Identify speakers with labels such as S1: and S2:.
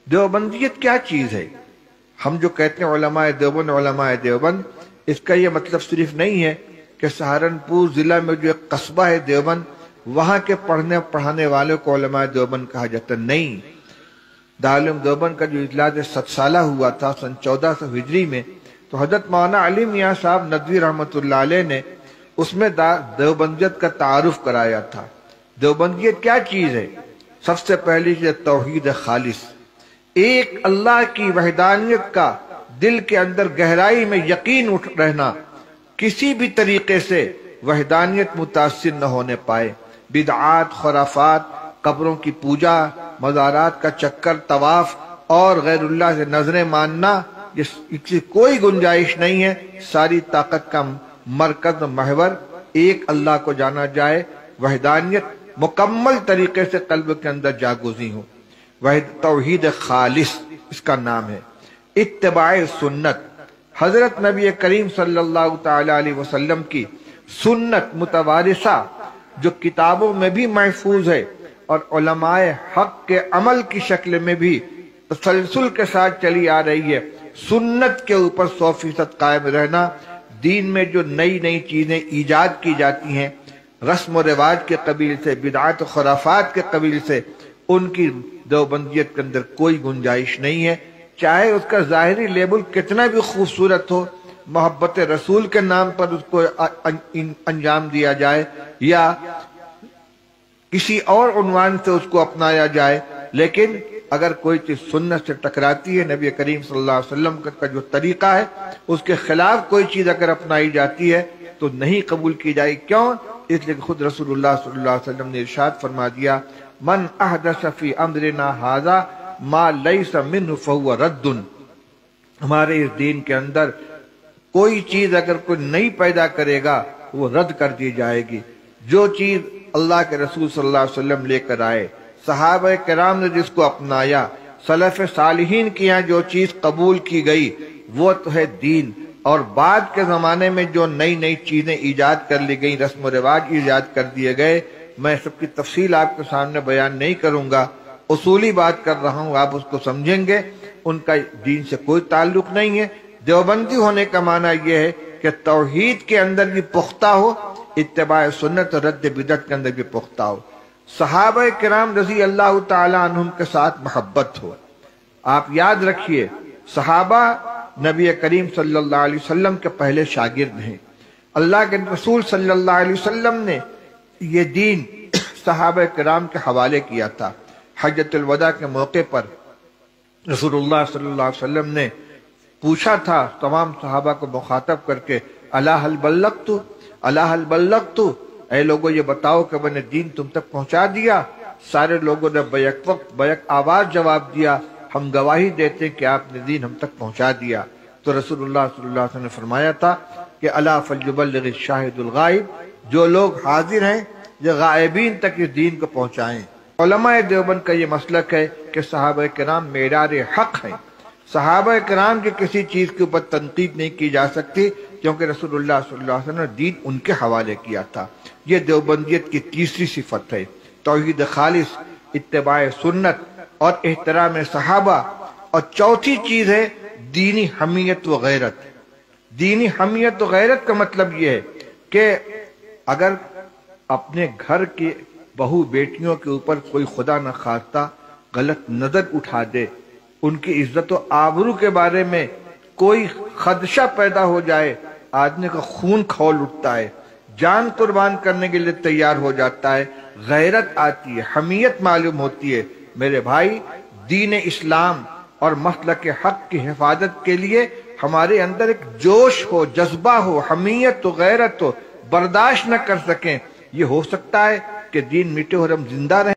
S1: دیوبندیت کیا چیز ہے؟ ہم جو کہتے ہیں علماء دیوبند، اس کا یہ مطلب صرف نہیں ہے کہ سہارنپور ضلع میں جو ایک قصبہ ہے دیوبند، وہاں کے پڑھانے والوں کو علماء دیوبند کہا جاتا نہیں۔ دارالعلوم دیوبند کا جو اجلاس 7 سالہ ہوا تھا سن 1400 ہجری میں، تو حضرت مولانا علی میاں صاحب ندوی رحمۃ اللہ علیہ نے اس میں دیوبندیت کا تعارف کرایا تھا۔ دیوبندیت کیا چیز ہے؟ سب سے پہلی چیز توحید خالص، ایک اللہ کی وحدانیت کا دل کے اندر گہرائی میں یقین اٹھ رہنا، کسی بھی طریقے سے وحدانیت متاثر نہ ہونے پائے۔ بدعات، خرافات، قبروں کی پوجا، مزارات کا چکر، طواف اور غیر اللہ سے نظریں ماننا، اس کی کوئی گنجائش نہیں ہے۔ ساری طاقت کا مرکز و محور ایک اللہ کو جانا جائے، وحدانیت مکمل طریقے سے قلب کے اندر جاگوزی ہو۔ توحید خالص اس کا نام ہے۔ اتباع سنت، حضرت نبی کریم صلی اللہ تعالی علیہ وسلم کی سنت متوارثہ جو کتابوں میں بھی محفوظ ہے اور علماء حق کے عمل کی شکل میں بھی تسلسل کے ساتھ چلی آ رہی ہے، سنت کے اوپر 100% قائم رہنا۔ دین میں جو نئی نئی چیزیں ایجاد کی جاتی ہیں رسم و رواج کے قبیل سے، بدعات و خرافات کے قبیل سے، ان کی دیوبندیت کے اندر کوئی گنجائش نہیں ہے، چاہے اس کا ظاہری لیبل کتنا بھی خوبصورت ہو، محبت رسول کے نام پر اس کو انجام دیا جائے یا کسی اور عنوان سے اس کو اپنایا جائے، لیکن اگر کوئی چیز سنت سے ٹکراتی ہے، نبی کریم صلی اللہ علیہ وسلم کا جو طریقہ ہے اس کے خلاف کوئی چیز اگر اپنائی جاتی ہے تو نہیں قبول کی جائے۔ کیوں؟ اس لیے کہ خود رسول اللہ صلی اللہ علیہ وسلم نے ارشاد فرما دیا، من احدث فی امرنا ھذا ما لیس منہ فہو رد۔ ہمارے اس دین کے اندر کوئی چیز اگر کوئی نئی پیدا کرے گا وہ رد کر دی جائے گی۔ جو چیز اللہ کے رسول صلی اللہ علیہ وسلم لے کر آئے، صحابہ کرام نے جس کو اپنایا، سلف صالحین کی یہاں جو چیز قبول کی گئی وہ تو ہے دین۔ اور بعد کے زمانے میں جو نئی نئی چیزیں ایجاد کر لی گئی، رسم و رواج ایجاد کر دیے گئے، میں سب کی تفصیل آپ کے سامنے بیان نہیں کروں گا، اصولی بات کر رہا ہوں، آپ اس کو سمجھیں گے، ان کا دین سے کوئی تعلق نہیں ہے۔ دیوبندی ہونے کا معنی یہ ہے کہ توحید کے اندر بھی پختہ ہو، اتباع سنت اور رد بدعت کے اندر بھی پختہ ہو، صحابہ کرام رضی اللہ تعالی عنہم کے ساتھ محبت ہو۔ آپ یاد رکھیے، صحابہ نبی کریم صلی اللہ علیہ وسلم کے پہلے شاگرد ہیں۔ اللہ کے رسول صلی اللہ علیہ وسلم نے یہ دین صحابہ کرام کے حوالے کیا تھا۔ حجۃ الوداع کے موقع پر رسول اللہ صلی اللہ علیہ وسلم نے پوچھا تھا تمام صحابہ کو مخاطب کر کے، الا هل بلغت، الا هل بلغت، اے لوگوں یہ بتاؤ کہ میں نے دین تم تک پہنچا دیا؟ سارے لوگوں نے بیک وقت بیک آواز جواب دیا، ہم گواہی دیتے کہ آپ نے دین ہم تک پہنچا دیا۔ تو رسول اللہ صلی اللہ علیہ وسلم نے فرمایا تھا کہ الا فلیبلغ الشاہد الغائب، جو لوگ حاضر ہیں یہ غائبین تک اس دین کو پہنچائیں۔ علماء دیوبند کا یہ مسلک ہے کہ صحابہ کرام معیار حق ہیں، صحابہ کرام کی کسی چیز کے اوپر تنقید نہیں کی جا سکتی، کیونکہ رسول اللہ صلی اللہ علیہ وسلم نے دین ان کے حوالے کیا تھا۔ یہ دیوبندیت کی تیسری صفت ہے، توحید خالص، اتباع سنت اور احترام صحابہ۔ اور چوتھی چیز ہے دینی حمیت و غیرت۔ دینی حمیت و غیرت کا مطلب یہ ہے کہ اگر اپنے گھر کے بہو بیٹیوں کے اوپر کوئی خدا نہ خواستہ غلط نظر اٹھا دے، ان کی عزت و آبرو کے بارے میں کوئی خدشہ پیدا ہو جائے، آدمی کا خون کھول اٹھتا ہے، جان قربان کرنے کے لیے تیار ہو جاتا ہے، غیرت آتی ہے، حمیت معلوم ہوتی ہے۔ میرے بھائی، دین اسلام اور مسلک حق کی حفاظت کے لیے ہمارے اندر ایک جوش ہو، جذبہ ہو، حمیت و غیرت ہو، برداشت نہ کر سکیں۔ یہ ہو سکتا ہے کہ دین مٹے اور ہم زندہ رہیں۔